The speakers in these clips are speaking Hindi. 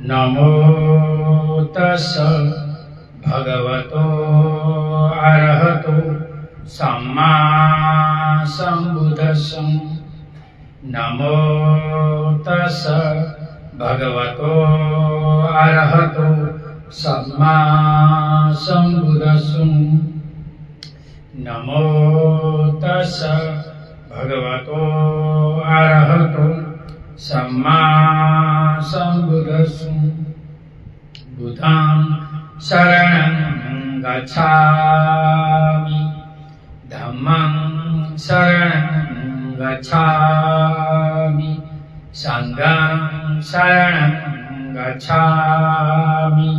नमो तस् भगवतो अरहतो सम्मा सम्बुद्धस्स। नमो तस् भगवतो अरहतो सम्मा सम्बुद्धस्स। नमो तस् भगवतो अरहतो सम्मा सम्बुद्धस्स। बुद्धं शरणं गच्छामि, धम्मं शरणं गच्छामि, संघं शरणं गच्छामि,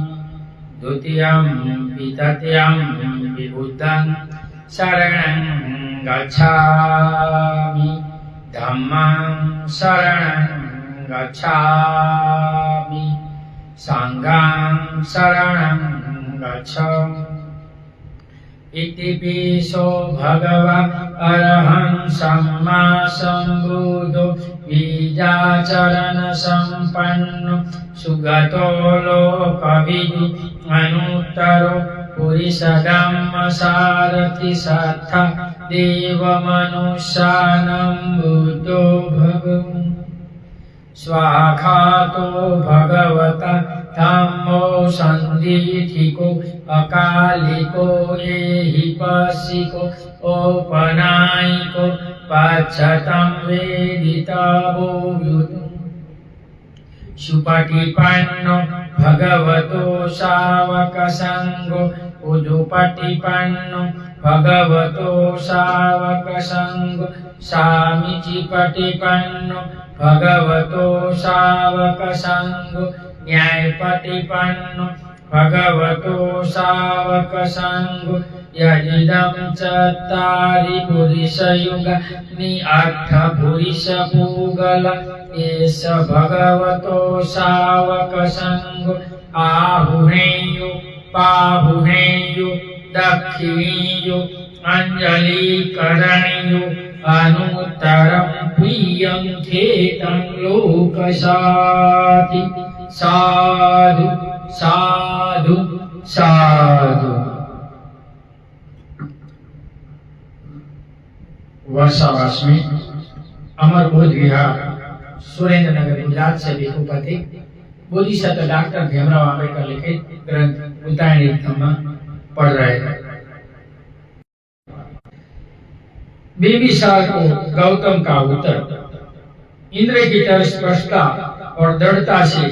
द्वितीयं तृतीयं बुद्धं शरणं गच्छामि, धम्मं शरणं गच्छामि, संघं शरणं गच्छामि। इतिपिसो भगवा अरहं सम्मा सम्बुद्धो बीजाचरण सम्पन्नो सुगतो लोकविदु अनुत्तरो पुरुषधम्म सारथि सत्था देवमनुष्यानं बुद्धो भगवन्। स्वाखातो भगवता धम्मो सन्दिठिको अकालिको एहिपस्सिको औपनायिको पश्चातं वेदितवो युतम्। सुपटिपन्नो भगवतो शावकसङ्गो उदुपटिपन्नो भगवतो शावकसङ्गो सामीचिपटिपन्नो भगवतो शावकसङ्गो न्यायपटिपन्नो भगवतो शावकसङ्गो। यदिदं चत्वारि पुरुषयुगानि अर्थपुरुषपूगल एष भगवतो शावकसङ्गो। आहुनेयो पाहुनेयो दक्षिणेयो अञ्जलिकरणेयो अनुत्तरं प्रियं खेतं लोकसाति। साधु साधु साधु। वर्षावास में अमर बोध विहार सुरेंद्र नगर गुजरात से उपस्थित बोधिसत्व डॉक्टर भीमराव आंबेडकर लिखित ग्रंथ उत्तरायणी में पढ़ रहे हैं। बिंबिसार को गौतम का उत्तर। इंद्र की तरह स्पष्टता और दृढ़ता से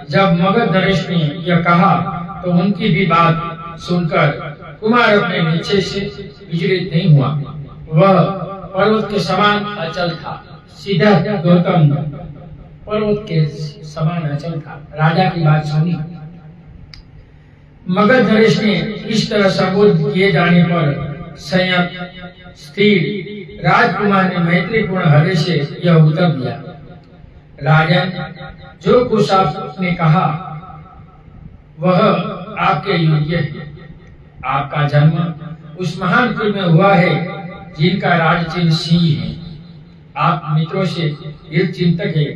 जब मगध नरेश ने यह कहा तो उनकी भी बात सुनकर कुमार अपने निश्चय से विचलित नहीं हुआ। वह पर्वत के समान अचल था। सीधा गौतम पर्वत के समान अचल था। राजा की बात सुनी। मगध नरेश ने इस तरह संबोधित किए जाने पर संयत स्थिर राजकुमार ने मैत्रीपूर्ण हृदय से यह उत्तर दिया। राजन, जो कुछ आपने कहा वह आपके योग्य है। आपका जन्म उस महान कुल में हुआ है जिनका राजचिन्ह सिंह है। आप मित्रों से हित चिंतक है।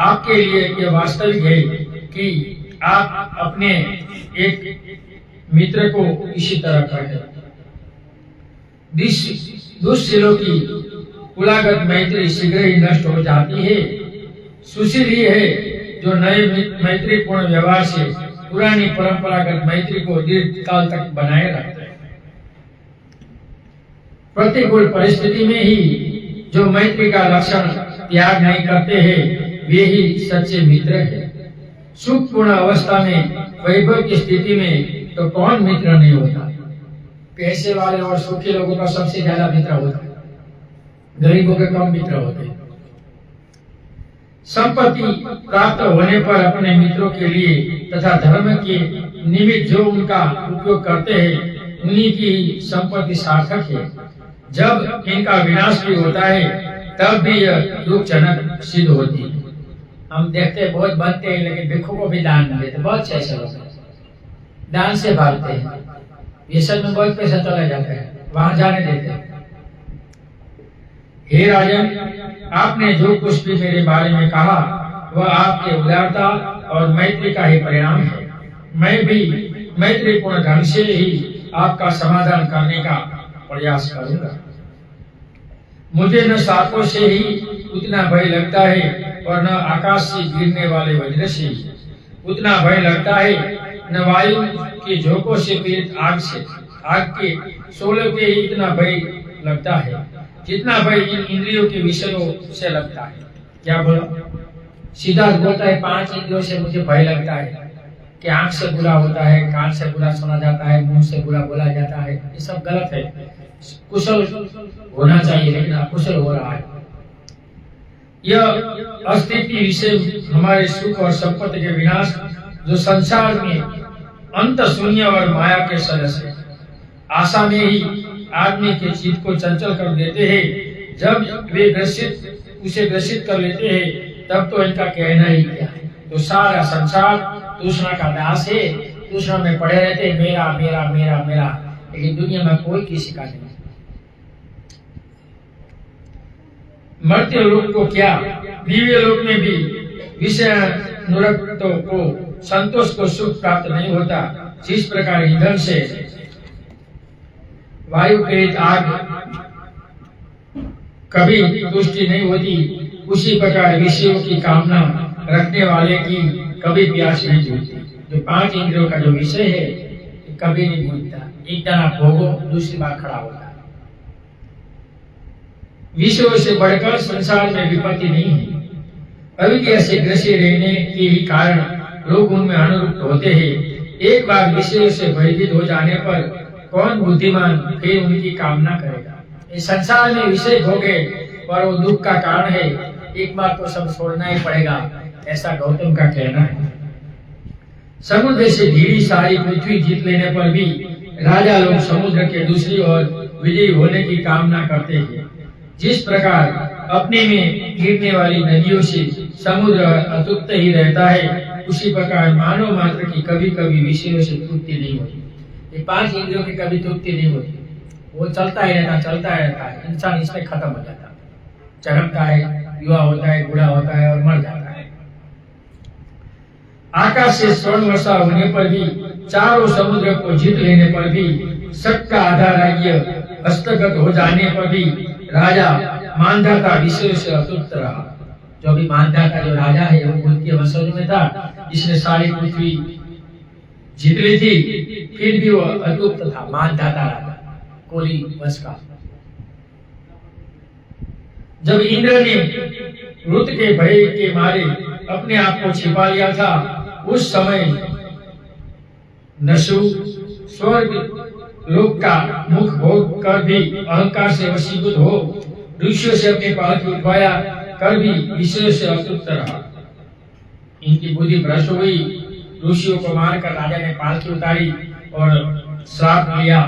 आपके लिए यह वास्तविक है कि आप अपने एक मित्र को इसी तरह कहें। दुष्शीलों की कुलागत मैत्री शीघ्र ही नष्ट हो जाती है। सुशील ही है जो नए मैत्रीपूर्ण व्यवहार से पुरानी परंपरागत मैत्री को दीर्घ काल तक बनाए रखते हैं। प्रतिकूल परिस्थिति में ही जो मैत्री का लक्षण त्याग नहीं करते हैं वे ही सच्चे मित्र हैं। सुखपूर्ण अवस्था में वैभव की स्थिति में तो कौन मित्र नहीं होता। पैसे वाले और सुखी लोगों का सबसे ज्यादा मित्र होता है, गरीबों के कम मित्र होते हैं। संपत्ति प्राप्त होने पर अपने मित्रों के लिए तथा धर्म के निमित्त जो उनका उपयोग करते हैं उन्हीं की संपत्ति सार्थक है। जब इनका विनाश भी होता है तब भी यह दुखजनक सिद्ध होती है। हम देखते हैं बहुत बनते हैं लेकिन भिक्षुकों को भी दान नहीं देते। बहुत से ऐसे लोग दान से भागते हैं। ये सब में बहुत पैसा चला जाता है, वहां जाने देते हैं। हे राजन, आपने जो कुछ भी मेरे बारे में कहा वह आपके उदारता और मैत्री का ही परिणाम है। मैं भी मैत्रीपूर्ण ढंग से ही आपका समाधान करने का प्रयास करूंगा। मुझे न सांपों से ही उतना भय लगता है और न आकाश से गिरने वाले वज्र से उतना भय लगता है, न वायु के झोंकों से पीड़ित आग के शोलों के ही इतना भय लगता है जितना भय इन इंद्रियों के विषयों से लगता है। क्या बोला? सीधा बोलता है 5 इंद्रियों से मुझे भय लगता है कि आंख से बुरा होता है, कान से बुरा सुना जाता है, मुंह से बुरा बोला जाता है। ये सब गलत है। कुशल होना चाहिए लेकिन अकुशल हो रहा है। यह अस्तित्व विषय हमारे सुख और संपत्ति के विनाश जो संसार में अंत शून्य और माया के सदस्य है, आशा में ही आदमी के चित्त को चंचल कर देते हैं। जब वे उसे ग्रसित कर लेते हैं तब तो इनका कहना ही क्या है। तो सारा संसार तृष्णा का दास है। तृष्णा में पड़े रहते हैं, मेरा मेरा मेरा मेरा, लेकिन दुनिया में कोई किसी का नहीं। मर्त्य लोक को क्या, दिव्य लोक में भी विषय अनुरक्तों को संतोष को सुख प्राप्त नहीं होता। जिस प्रकार ईंधन से वायु प्रेरित आग कभी तुष्टि नहीं होती, उसी प्रकार विषयों की कामना रखने वाले की कभी प्यास नहीं बुझती। जो 5 इंद्रियों का जो विषय है कभी नहीं बुझता। एक दिन आप भोगो, दूसरी बार खड़ा होता है। विषयों से बढ़कर संसार में विपत्ति नहीं है। अविद्या से ग्रसित रहने के ही कारण लोग उनमें अनुरूप होते हैं। एक बार विषयों से भयभीत हो जाने पर कौन बुद्धिमान फिर उनकी कामना करेगा। इस संसार में विषय भोगे और वो दुख का कारण है। एक बार तो सब छोड़ना ही पड़ेगा, ऐसा गौतम का कहना है। समुद्र से घिरी सारी पृथ्वी जीत लेने पर भी राजा लोग समुद्र के दूसरी ओर विजयी होने की कामना करते हैं। जिस प्रकार अपने में गिरने वाली नदियों से समुद्र अतृप्त ही रहता है, उसी प्रकार मानव मात्र की कभी कभी विषयों से तृप्ति नहीं होती। ये 5 इंद्रियों की कभी तृप्ति नहीं होती। वो चलता ही रहता है। इंसान इसमें खत्म हो जाता है, जन्मता है, युवा होता है, बूढ़ा होता है और मर जाता है। आकाश से स्वर्ण वर्षा होने पर भी, चारों समुद्र को जीत लेने पर भी, सबका आधा राज्य हस्तगत हो जाने पर भी राजा मानधाता विषय से अतृप्त रहा। जो भी मानधाता जो राजा है वो बुद्ध के वंशज में था, जिसने सारी पृथ्वी जीत ली थी, फिर भी वो अतृप्त था। मानधाता राजा कोली वंश का। जब इंद्र ने रुत के भय के मारे अपने आप को छिपा लिया था, उस समय नशु स्वर्ग लोक का मुख भोग कर भी अहंकार से वशीभूत हो, ऋषियों से अपने पालक उठवाया कर भी विषयों से अतृप्त रहा। इनकी बुद्धि भ्रष्ट हुई। ऋषियों को मारकर राजा ने पालकी उतारी और श्राप लिया,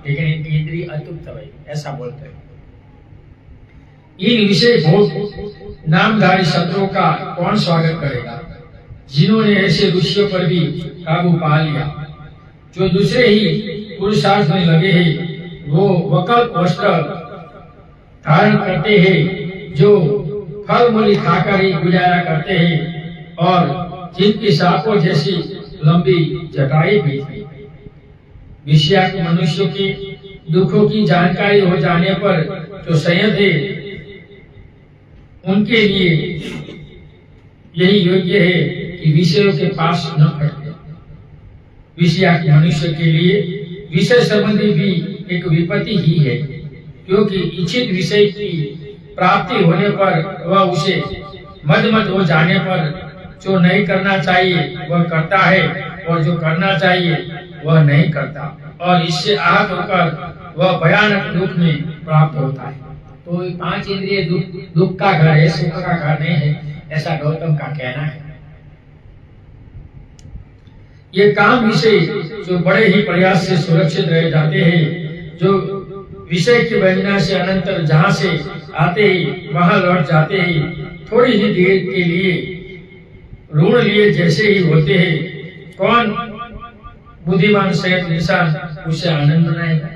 लेकिन इनकी इंद्रिय अतृप्त हुई, ऐसा बोलते हैं। इन विषय भोग नामधारी शत्रुओं का कौन स्वागत करेगा, जिन्होंने ऐसे ऋषियों पर भी काबू पा लिया। जो दूसरे ही पुरुषार्थ में लगे हैं, वो वकल्प वस्त्र धारण करते हैं, जो फल मूली खाकर ही गुजारा करते हैं और जिनकी सांपों जैसी लंबी जटाएं भी थी। विषयाक्त मनुष्यों की दुखों की जानकारी हो जाने पर जो संयत है, उनके लिए यही योग्य है कि विषयों के पास न भटके। विषयाक्त मनुष्य के लिए विषय संबंधी भी एक विपत्ति ही है, क्योंकि इच्छित विषय की प्राप्ति होने पर वह उसे मद हो जाने पर जो नहीं करना चाहिए वह करता है और जो करना चाहिए वह नहीं करता, और इससे आहत होकर वह भयानक दुख में प्राप्त होता है। तो 5 इंद्रिय दुख का घर है, सुख का घर नहीं है, ऐसा गौतम का कहना है। ये काम विषय जो बड़े ही प्रयास से सुरक्षित रह जाते हैं, जो विषय की वंजना से अनंतर जहां से आते ही वहां लौट जाते ही थोड़ी ही देर के लिए ऋण लिए जैसे ही होते हैं, कौन बुद्धिमान सहित इंसान उसे आनंद मनाएगा।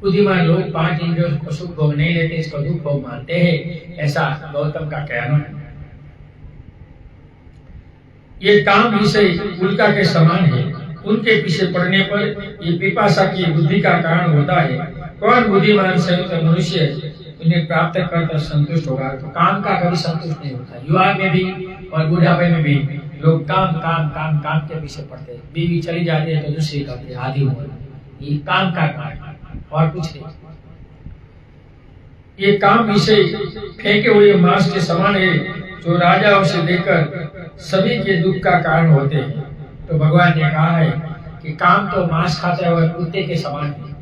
बुद्धिमान लोग 5 इंद्रियों को सुख भोग नहीं लेते, इसको दुख भोग मानते हैं, ऐसा गौतम का कहना है। ये काम विषय उल्का के समान है, उनके पीछे पड़ने पर ये पिपासा की बुद्धि का कारण होता है। कौन बुद्धिमान संयुक्त मनुष्य उन्हें प्राप्त कर संतुष्ट होगा? तो काम का कभी संतुष्ट नहीं होता। युवा में भी और बुढ़ापे में भी लोग काम काम काम काम के पीछे पड़ते हैं। बीवी चली जाती है तो दूसरी करते हैं, आधी उम्र। ये काम का कारण और कुछ नहीं। ये काम विषय फेंके हुए मांस के समान है, जो राजाओं से लेकर सभी के दुख का कारण होते हैं। तो भगवान ने कहा है कि काम तो मांस खाते हुए कुत्ते के समान है।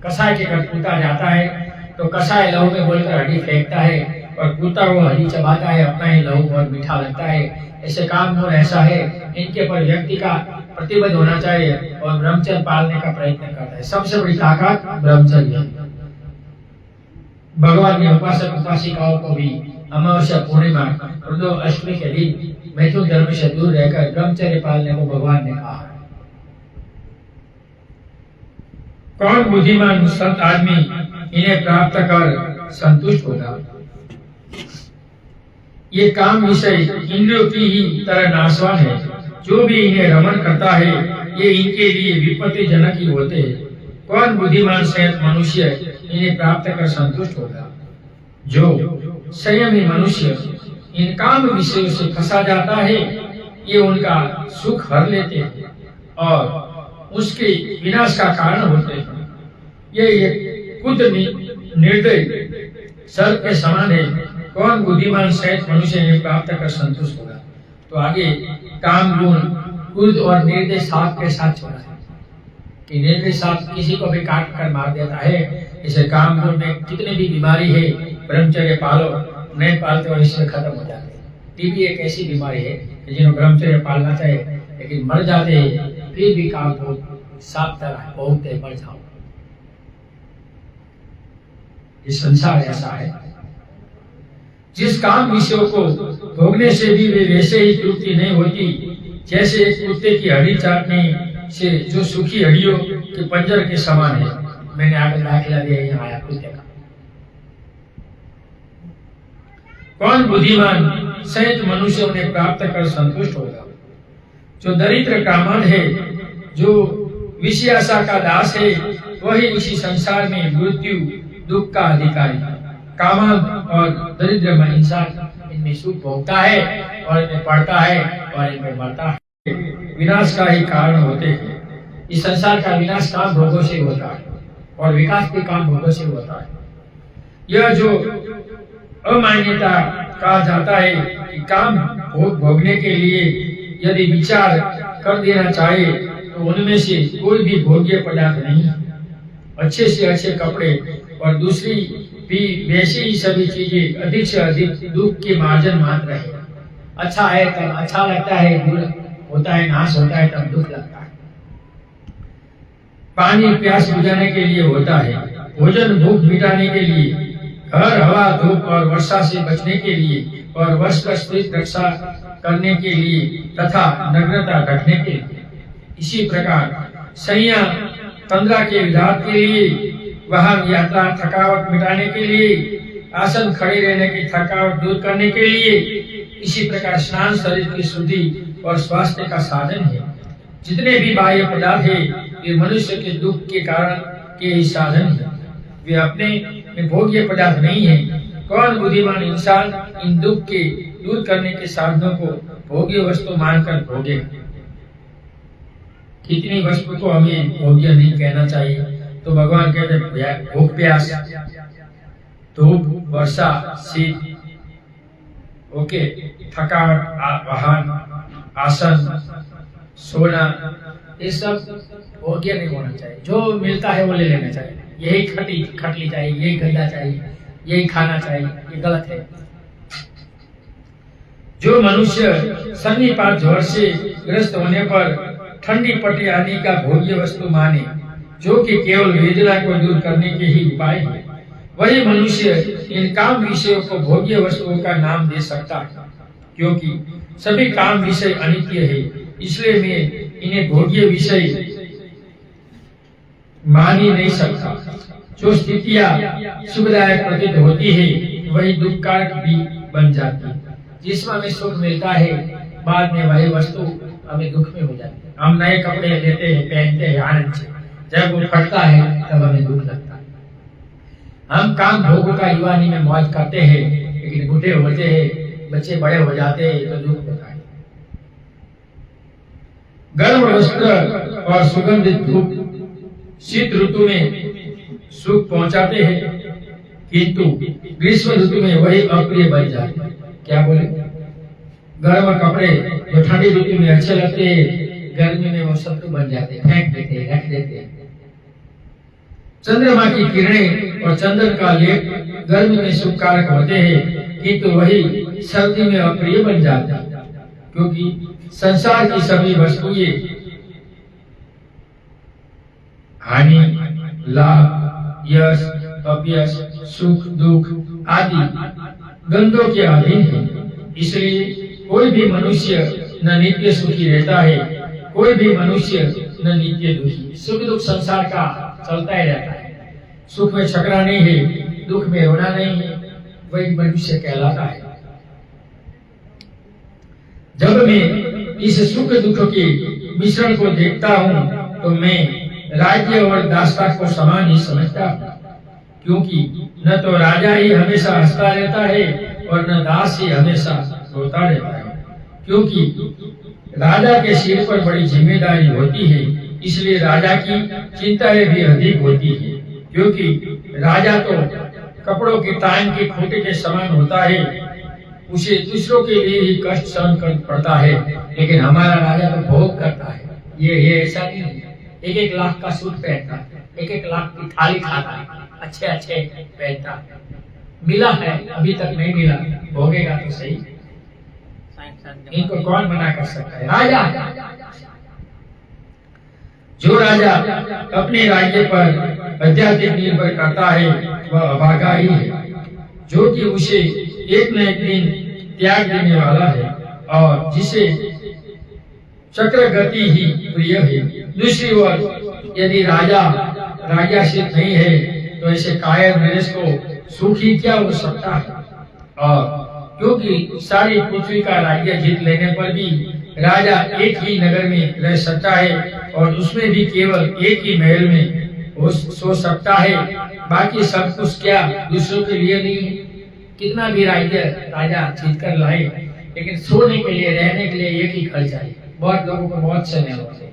कसाई के घर कुत्ता जाता है तो कसाई लहू में बोलकर हड्डी फेंकता है और कुत्ता वो हड्डी चबाता है, अपना ही लहू बहुत मीठा लगता है। ऐसे काम गुण ऐसा है, इनके पर व्यक्ति का प्रतिबद्ध होना चाहिए और ब्रह्मचर्य पालने का प्रयत्न करता है। सबसे बड़ी ताकत ब्रह्मचर्य है। भगवान ने उपासक उपासिकाओं को भी अमावस्या पूर्णिमा और अष्टमी के दिन मैथुन धर्म से दूर रहकर ब्रह्मचर्य पालने को भगवान ने कहा है। कौन बुद्धिमान संत आदमी इन्हें प्राप्त कर संतुष्ट होगा? ये काम विषय इंद्रियों की ही तरह नाशवान है। जो भी इन्हें रमण करता है ये इनके लिए विपत्तिजनक ही होते हैं। कौन बुद्धिमान संयत मनुष्य इन्हें प्राप्त कर संतुष्ट होगा? जो संयमी मनुष्य इन काम विषयों से फंसा जाता है ये उनका सुख हर लेते हैं और उसके विनाश का कारण होते हैं। ये खुद निर्दय सर्प के समान है। कौन बुद्धिमान सहित मनुष्य इन्हें प्राप्त कर संतुष्ट होगा? तो आगे काम गुण क्रोध और निर्दय सांप के साथ छोड़ा है कि निर्दय सांप किसी को भी काट कर मार देता है। इसे काम गुण में कितनी भी बीमारी है, ब्रह्मचर्य पालो, नहीं पालते और इसमें खत्म हो जाते हैं। टीबी एक ऐसी बीमारी है कि जिन्हें ब्रह्मचर्य पालना चाहिए लेकिन मर जाते हैं, फिर भी काम को साफ तरह भोगते मर जाओ। ये संसार ऐसा है। जिस काम विषयों को भोगने से भी वे वैसे ही तृप्ति नहीं होती जैसे एक कुत्ते की हड्डी चाटने से जो सूखी हड्डियों के पंजर के समान है। मैंने आगे दाखिला दिया यहाँ आया कुत्ते का। कौन बुद्धिमान संयत मनुष्य उन्हें प्राप्त कर संतुष्ट होगा? जो दरिद्र कामन है, जो विषयाशा का दास है, वही इसी संसार में मृत्यु दुख का अधिकारी। कामन और दरिद्र इंसान इनमें सुख भोगता है और इनमें पढ़ता है और इनमें मरता है। विनाश का ही कारण होते हैं। इस संसार का विनाश काम भोगों से होता है और विकास भी काम भोगों से होता है। यह जो अमान्यता कहा जाता है कि काम भोगने के लिए यदि विचार कर देना चाहिए तो उनमें से कोई भी भोग्य पदार्थ नहीं। अच्छे से अच्छे कपड़े और दूसरी भी वैसी ही सभी चीजें अधिक से अधिक दुख के मार्जन मात्र है। अच्छा है तब अच्छा लगता है, बुरा होता है, नाश होता है तब दुख लगता है। पानी प्यास बुझाने के लिए होता है, भोजन भूख मिटाने के लिए, घर हवा धूप और वर्षा से बचने के लिए और वस्त्र रक्षा करने के लिए तथा नग्नता ढकने के लिए। इसी प्रकार सैया तंद्रा के विधान के लिए, वाहन यात्रा थकावट मिटाने के लिए, आसन खड़े रहने की थकावट दूर करने के लिए। इसी प्रकार स्नान शरीर की शुद्धि और स्वास्थ्य का साधन है। जितने भी बाह्य पदार्थ है वे मनुष्य के दुख के कारण के ही साधन है, वे अपने में भोग्य पदार्थ नहीं है। कौन बुद्धिमान इंसान इन दुख के दूर करने के साधनों को भोग्य वस्तु मानकर भोगे? कितनी वस्तु को हमें भोग्य नहीं कहना चाहिए। तो भगवान कहते भूख प्यास, धूप वर्षा शीत, ओके, थकावट, वाहन, आसन, सोना, ये सब भोग्य नहीं होना चाहिए। जो मिलता है वो ले लेना चाहिए। यही खटली चाहिए, यही गंदा चाहिए, यही खाना चाहिए, ये गलत है। जो मनुष्य सन्निपात ज्वर से ग्रस्त होने पर ठंडी पट्टी आदि का भोग्य वस्तु माने, जो कि केवल वेदना को दूर करने के ही उपाय है, वही मनुष्य इन काम विषयों को भोग्य वस्तुओं का नाम दे सकता है। क्योंकि सभी काम विषय अनित्य है, इसलिए मैं इन्हें भोग्य विषय मान ही नहीं सकता। जो स्थितियां सुखदायक प्रतीत होती है वही दुखकारक भी बन जाती है। जिसमें हमें सुख मिलता है बाद में वही वस्तु हमें दुख में हो जाती है। हम नए कपड़े लेते हैं, पहनते हैं आनंद से, जब वो फटता है तब हमें दुख लगता है। हम काम भोग का युवानी में मौज करते हैं, लेकिन बूढ़े होते हैं, बच्चे बड़े हो जाते हैं तो दुख होता है। गर्म वस्त्र और सुगंधित धूप शीत ऋतु में सुख पहुंचाते हैं, किंतु ग्रीष्म ऋतु में वही अप्रिय बन जाते हैं। क्या बोले? गर्म कपड़े जो ठंडी ऋतु में अच्छे लगते हैं, गर्मी में वो शत्रु बन जाते हैं, फेंक देते हैं, रख देते हैं। चंद्रमा की किरणें और चंदन का लेप गर्मी में सुखकारक होते हैं, किंतु वही सर्दी में अप्रिय बन जाते हैं, क्योंकि संसार की सभी वस्तुएं हानि, लाभ, यश, अपयश, सुख, दुख आदि गंधों के अधीन है। इसलिए कोई भी मनुष्य न नित्य सुखी रहता है, कोई भी मनुष्य न नित्य दुखी। सुख दुख संसार का चलता ही रहता है। सुख में छकरा नहीं है, दुख में रोना नहीं है, वही मनुष्य कहलाता है। जब मैं इस सुख दुख के मिश्रण को देखता हूँ तो मैं राज्य और दासता को समान ही समझता हूँ, क्योंकि न तो राजा ही हमेशा हंसता रहता है और न दास ही हमेशा रोता रहता है। क्योंकि राजा के सिर पर बड़ी जिम्मेदारी होती है, इसलिए राजा की चिंताएं भी अधिक होती है। क्योंकि राजा तो कपड़ों की तान के खूंटे के समान होता है, उसे दूसरों के लिए ही कष्ट सहन कर पड़ता है, लेकिन हमारा राजा तो भोग करता है। ये ऐसा नहीं है, 1-1 लाख का सूट पहनता है, 1-1 लाख की थाली खाता है, अच्छे अच्छे पहनता है। मिला है, अभी तक नहीं मिला, भोगेगा तो सही। इनको कौन मना कर सकता है? राजा। जो राजा अपने राज्य पर अत्याधिक निर्भर करता है वह अभागा ही है, जो कि उसे एक न एक दिन त्याग देने वाला है और जिसे चक्र गति ही प्रिय है। दूसरी ओर यदि राजा राजाशित नहीं है तो ऐसे कायर नरेश को सुखी क्या हो सकता है? और क्योंकि सारी पृथ्वी का राज्य जीत लेने पर भी राजा एक ही नगर में रह सकता है और उसमें भी केवल एक ही महल में वो सो सकता है, बाकी सब कुछ क्या दूसरों के लिए नहीं है? कितना भी राज्य राजा जीत कर लाए, लेकिन सोने के लिए, रहने के लिए एक ही घर चाहिए। बहुत लोगों को बहुत से नहीं होते,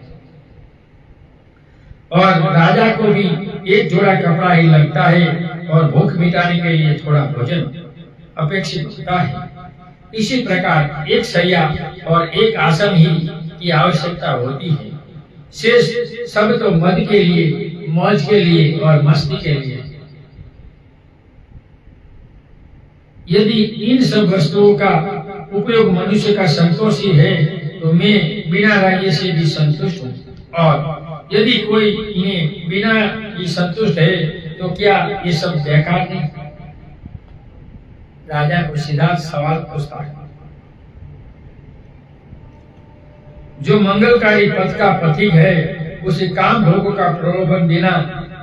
और राजा को भी एक जोड़ा कपड़ा ही लगता है और भूख मिटाने के लिए थोड़ा भोजन अपेक्षित होता है। इसी प्रकार एक शैया और एक आसन ही की आवश्यकता होती है। शेष सब तो मद के लिए, मौज के लिए और मस्ती के लिए। यदि इन सब वस्तुओं का उपयोग मनुष्य का संतोष ही है तो मैं बिना राज्य से भी संतुष्ट हूँ, और यदि कोई इन्हें बिना ही संतुष्ट है तो क्या ये सब बेकार नहीं? राजा को सीधा सवाल पूछता है। जो मंगलकारी पथ का प्रतीक है उसे काम भोग का प्रलोभन देना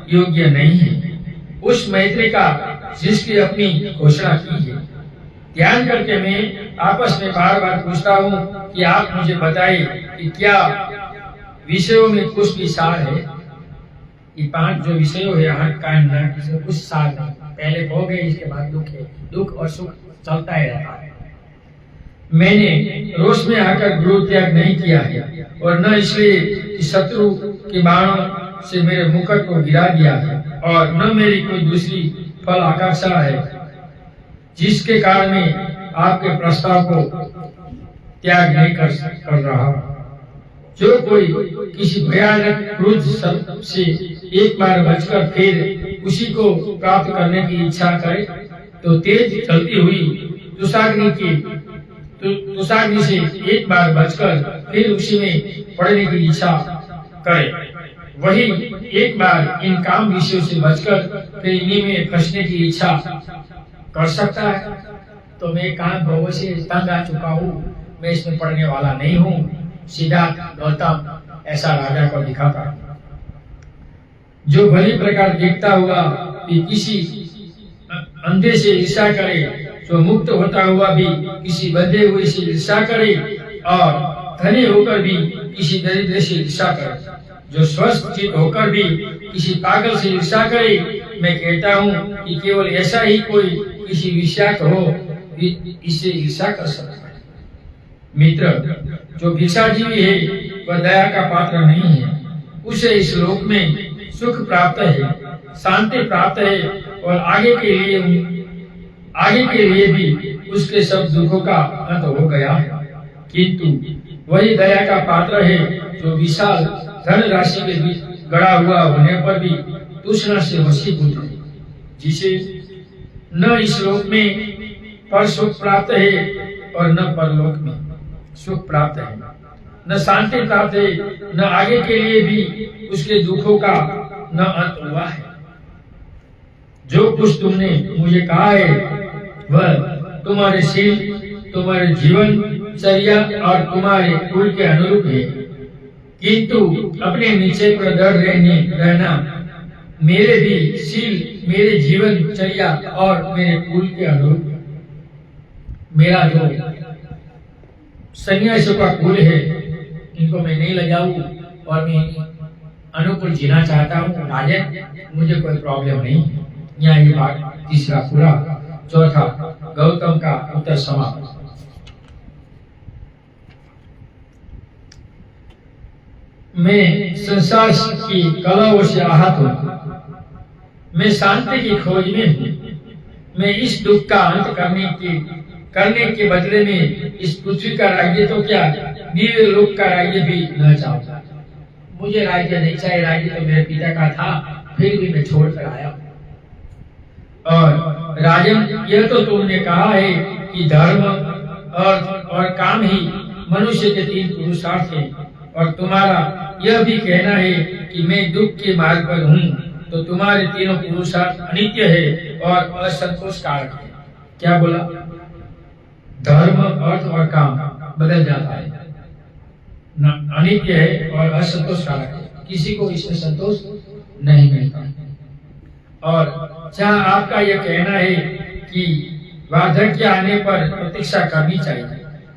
योग्य नहीं है। उस मैत्री का जिसकी अपनी घोषणा की है, ध्यान करके मैं आपस में बार बार पूछता हूँ कि आप मुझे बताइए कि क्या विषयों में कुछ भी सार है? ये 5 जो विषयों है, आँख कान नाक, इसमें कुछ सार नहीं। पहले भोग है, इसके बाद दुख है, दुख और सुख चलता ही रहता है। मैंने रोष में आकर गृह त्याग नहीं किया है, और न इसलिए कि शत्रु के बाणों से मेरे मुकुट को गिरा दिया है, और न मेरी कोई दूसरी फल आकांक्षा है जिसके कारण मैं आपके प्रस्ताव को त्याग नहीं कर रहा। जो कोई किसी भयानक क्रोध से एक बार बचकर फिर उसी को प्राप्त करने की इच्छा करे तो तेज चलती हुई तुषाग्नि से एक बार बचकर फिर उसी में पड़ने की इच्छा करे, वही एक बार इन काम विषयों से बचकर फिर इन्हीं में फंसने की इच्छा कर सकता है। तो मैं काम भोगों से तंग आ चुका हूँ, मैं इसमें पड़ने वाला नहीं हूँ। सिद्धार्थ गौतम ऐसा राजा को दिखाता। जो भली प्रकार देखता हुआ कि किसी अंधे से ईर्ष्या करे, जो मुक्त होता हुआ भी किसी बंधे हुए से ईर्ष्या करे और धनी होकर भी किसी दरिद्र से ईर्ष्या करे, जो स्वस्थ चित होकर भी किसी पागल से ईर्ष्या करे, मैं कहता हूँ कि केवल ऐसा ही कोई किसी विषाक्त हो इससे ईर्ष्या कर सकता है। मित्र, जो भिक्षाजीवी है वह दया का पात्र नहीं है, उसे इस लोक में सुख प्राप्त है, शांति प्राप्त है और आगे के लिए भी उसके सब दुखों का अंत हो गया है। किंतु वही दया का पात्र है जो विशाल धन राशि के बीच गड़ा हुआ होने पर भी तृष्णा से वशीभूत है, जिसे न इस लोक में पर सुख प्राप्त है और न परलोक में सुख प्राप्त है, न शांति प्राप्त है, न आगे के लिए भी उसके दुखों का न अंत हुआ है। जो कुछ तुमने मुझे कहा है वह तुम्हारे शील, तुम्हारे जीवन चर्या और तुम्हारे कुल के अनुरूप है, किंतु अपने नीचे पर रहना मेरे भी शील, मेरे जीवन चर्या और मेरे कुल के अनुरूप। मेरा जो सन्यासियों का कुल है इनको मैं नहीं लगाऊं और मैं अनुकूल जीना चाहता हूँ राजन, मुझे कोई प्रॉब्लम नहीं। यहाँ ये बात तीसरा पूरा। चौथा, गौतम का उत्तर समाप्त। मैं संसार की कलाओं से आहत हूँ, मैं शांति की खोज में हूँ, मैं इस दुख का अंत करने के बदले में इस पृथ्वी का राज्य तो क्या दिव्य लोक का राज्य भी न चाहता। मुझे राज्य नहीं चाहिए, राज्य तो मेरे पिता का था, फिर भी मैं छोड़ कर आया। और राजन, यह तो तुमने कहा है कि धर्म और काम ही मनुष्य के तीन पुरुषार्थ हैं, और तुम्हारा यह भी कहना है कि मैं दुख के मार्ग पर हूँ, तो तुम्हारे तीनों पुरुषार्थ अनित्य है और असंतोष कारक है। क्या बोला? धर्म, अर्थ और काम बदल जाता है, अनित्य है और असंतोष कारक है, किसी को इसमें संतोष नहीं मिलता। और जहाँ आपका यह कहना है कि वार्धक्य आने पर प्रतीक्षा करनी चाहिए,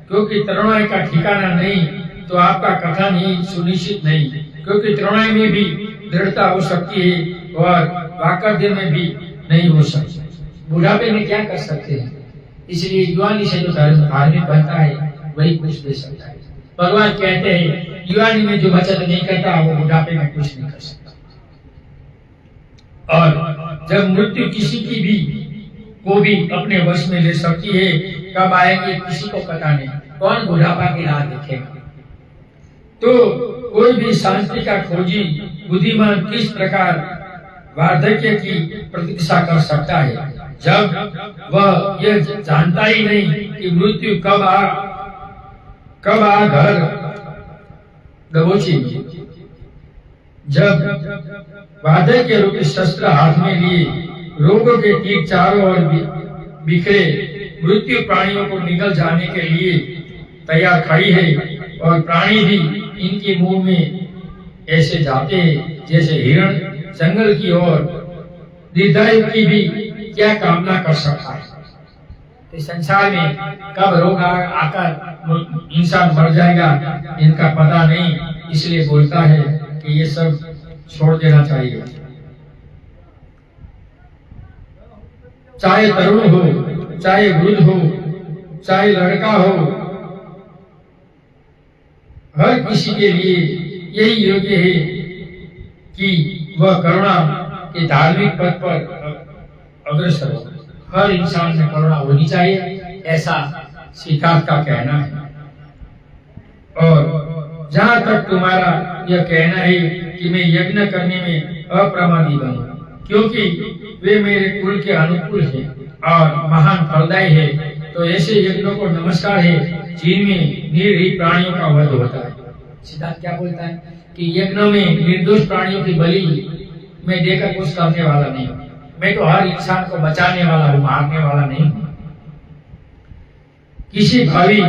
क्योंकि तरुणाई का ठिकाना नहीं, तो आपका कथन ही सुनिश्चित नहीं, क्योंकि तरुणाई में भी दृढ़ता हो सकती है और वाकर्य में भी नहीं हो सकती। बुढ़ापे में क्या कर सकते हैं, इसलिए युवानी से जो धार्मिक बनता है वही कुछ दे सकता है। भगवान कहते हैं युवानी में जो बचत नहीं करता वो बुढ़ापे में कुछ नहीं कर सकता। और जब मृत्यु किसी की भी को भी अपने वश में ले सकती है, कब आएगी किसी को पता नहीं, कौन बुढ़ापा की राह देखेगा। तो कोई भी शांति का खोजी बुद्धिमान किस प्रकार वार्धक्य की प्रतीक्षा कर सकता है, जब वह यह जानता ही नहीं कि मृत्यु कब आ घर दबोचेगी। जब वार्धक्य रूपी शस्त्र हाथ में लिए रोगों के तीर चारों ओर बिखरे मृत्यु प्राणियों को निगल जाने के लिए तैयार खड़ी है, और प्राणी भी इनके मुंह में ऐसे जाते हैं जैसे हिरण जंगल की ओर। दीर्घायु की भी क्या कामना कर सकता है। इस संसार में कब रोग आकर इंसान मर जाएगा इनका पता नहीं, इसलिए बोलता है कि ये सब छोड़ देना चाहिए। चाहे तरुण हो, चाहे वृद्ध हो, चाहे लड़का हो, हर किसी के लिए यही योग्य है कि वह करुणा के धार्मिक पथ पर अग्रसर हो। हर इंसान में करुणा होनी चाहिए, ऐसा सिद्धार्थ का कहना है। और जहाँ तक तुम्हारा यह कहना है कि मैं यज्ञ करने में अप्रमादी बनूं, क्योंकि वे मेरे कुल के अनुकूल है और महान फलदायी है, तो ऐसे यज्ञों को नमस्कार है जिनमें निर्दोष प्राणियों का वध होता है। सिद्धार्थ क्या बोलता है कि यज्ञ में निर्दोष प्राणियों की बलि मैं देकर कुछ करने वाला नहीं हूँ, मैं तो हर इंसान को बचाने वाला हूँ, मारने वाला नहीं हूँ। किसी भावी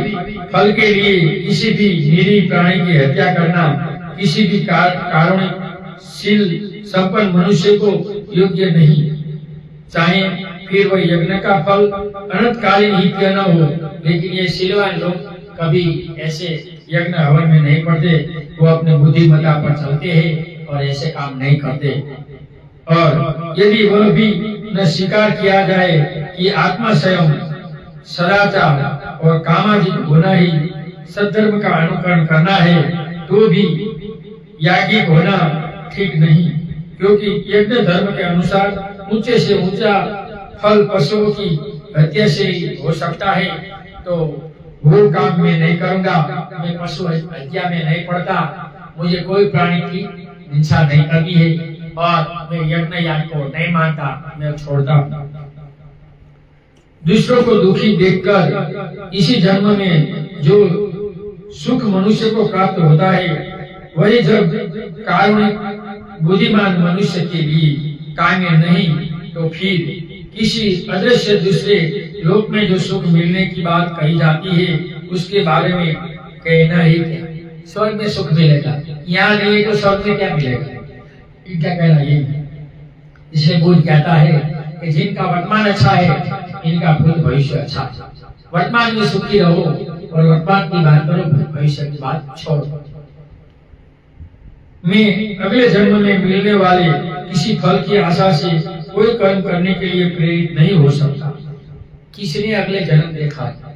फल के लिए किसी भी निरीह प्राणी की हत्या करना किसी भी कारुणिकशील संपन्न मनुष्य को योग्य नहीं, चाहे फिर वह यज्ञ का फल अनंतकालीन ही क्यों न हो। लेकिन ये शीलवान लोग कभी ऐसे यज्ञ हवन में नहीं पड़ते, वो अपने बुद्धिमत्ता पर चलते हैं और ऐसे काम नहीं करते। और यदि वह भी न स्वीकार किया जाए कि आत्मा स्वयं सदाचार और कामाजिक होना ही सद्धर्म का अनुकरण करना है, तो भी याज्ञिक होना ठीक नहीं, क्योंकि यज्ञ धर्म के अनुसार ऊंचे से ऊंचा फल पशुओं की हत्या से ही हो सकता है। तो वो काम मैं नहीं करूंगा, मैं पशु हत्या में नहीं पड़ता, मुझे कोई प्राणी की हिंसा नहीं करनी है और मैं यज्ञ याग को नहीं मानता, मैं छोड़ता हूँ। दूसरों को दुखी देखकर इसी जन्म में जो सुख मनुष्य को प्राप्त होता है, वही जब कारुणिक बुद्धिमान मनुष्य के लिए काम्य नहीं, तो फिर किसी अदृश्य दूसरे लोक में जो सुख मिलने की बात कही जाती है, उसके बारे में कहना ही क्या? स्वर्ग में सुख मिलेगा, यहाँ नहीं तो स्वर्ग में क्या मिलेगा? क्या कहना ये? इसलिए बुद्ध कहता है कि जिनका वर्तमान अच्छा है, इनका भविष्य अच्छा है। वर्तमान में सुखी रहो और वर्तमान की बात करो, भविष्य की बात छोड़ो। मैं अगले जन्म में मिलने वाले किसी फल की आशा से कोई कर्म करने के लिए प्रेरित नहीं हो सकता। किसने अगले जन्म देखा है?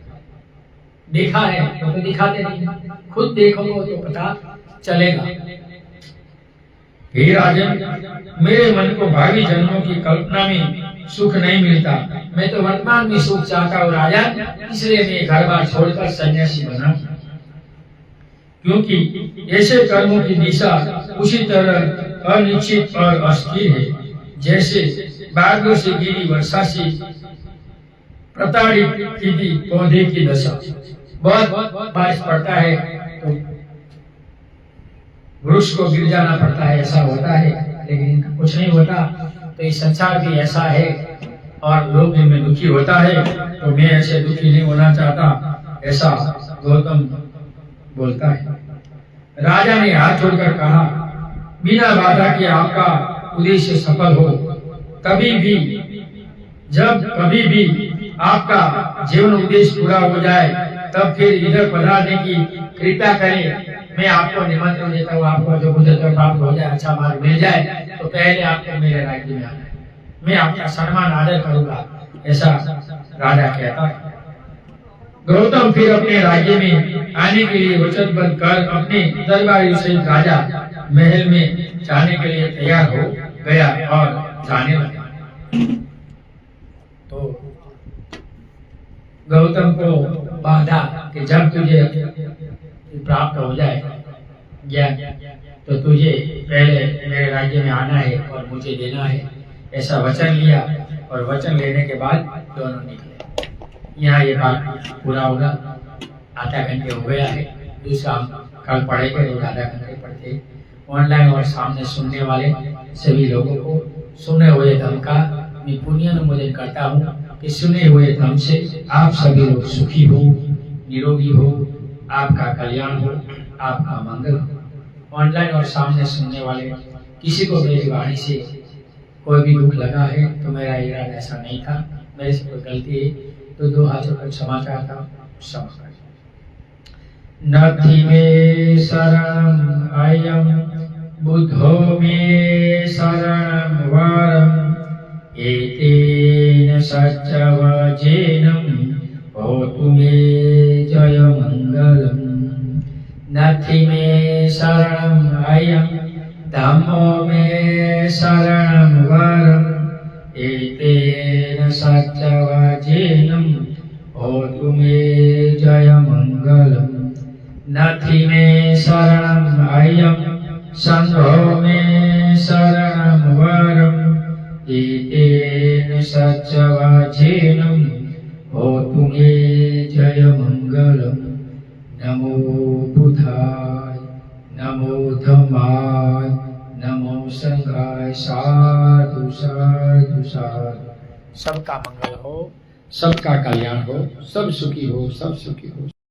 देखा है तो दिखाते नहीं, खुद देखोगे तो पता चलेगा। हे राजन, मेरे मन को भावी जन्मों की कल्पना में सुख नहीं मिलता, मैं तो वर्तमान में सुख चाहता हूँ राजन, इसलिए मैं घर बार छोड़कर सन्यासी बना। क्योंकि ऐसे कर्मों की दिशा उसी तरह अनिश्चित और अस्थिर है, जैसे बादलों से गिरी वर्षा से प्रताड़ित की पौधे की दशा। बहुत बारिश पड़ता है तो वृक्ष को गिर जाना पड़ता है, ऐसा होता है, लेकिन कुछ नहीं होता। तो इस संसार भी ऐसा है और लोग इनमें दुखी होता है, तो मैं ऐसे दुखी नहीं होना चाहता, ऐसा गौतम बोलता है। राजा ने हाथ जोड़कर कहा, बिना बाधा के आपका उद्देश्य सफल हो। कभी भी जब कभी भी आपका जीवन उद्देश्य पूरा हो जाए, तब फिर इधर पधारने की कृपया करें। मैं आपको निमंत्रण देता हूँ, आपको जो मुझे प्राप्त हो जाए, अच्छा मार्ग मिल जाए, तो पहले आपको मेरे राज्य में आना है, मैं आपका सम्मान आदर करूंगा, ऐसा राजा कहता है। गौतम फिर अपने राज्य में आने के लिए वचनबद्ध कर अपने दरबारी सहित राजा महल में जाने के लिए तैयार हो गया और जाने लगा। तो गौतम को बाधा कि जब तुझे प्राप्त हो जाए ज्ञान, तो तुझे पहले मेरे राज्य में आना है और मुझे देना है, ऐसा वचन लिया। और वचन लेने के बाद दोनों निकले। यहाँ ये बात पूरा होगा, आधा घंटे हो गया है। दूसरा कल पढ़ेंगे, रोज आधा घंटे पढ़ते। ऑनलाइन और सामने सुनने वाले सभी लोगों को सुने हुए धर्म का मैं पुण्य अनुमोदन करता हूँ कि सुने हुए धर्म से आप सभी लोग सुखी हो, निरोगी हो, आपका कल्याण हो, आपका मंगल हो। ऑनलाइन और सामने सुनने वाले किसी को मेरी वाणी से कोई भी दुख लगा है तो मेरा इरादा ऐसा नहीं था, मेरे से कोई गलती है तो दो हाथों पर क्षमा चाहता हूँ, क्षमा कर। नथि मे शरणं अयं बुद्धो मे शरणं वरम् एतेन सच्चवचेनं होतु मे जय मंगलम्। नथि मे शरणं अयं धम्मो मे शरणं वरम् एतेन सच्चवचेनं होतु मे जय मंगलम्। नथि मे शरणं अयं संघो मे शरणं वरम् एतेन सच्चवचेनं होतु मे जय मंगलम्। नमो बुद्धाय, नमो धम्माय, नमो संघाय, साधु साधु साधु। सबका मंगल हो, सबका कल्याण हो, सब सुखी हो, सब सुखी हो।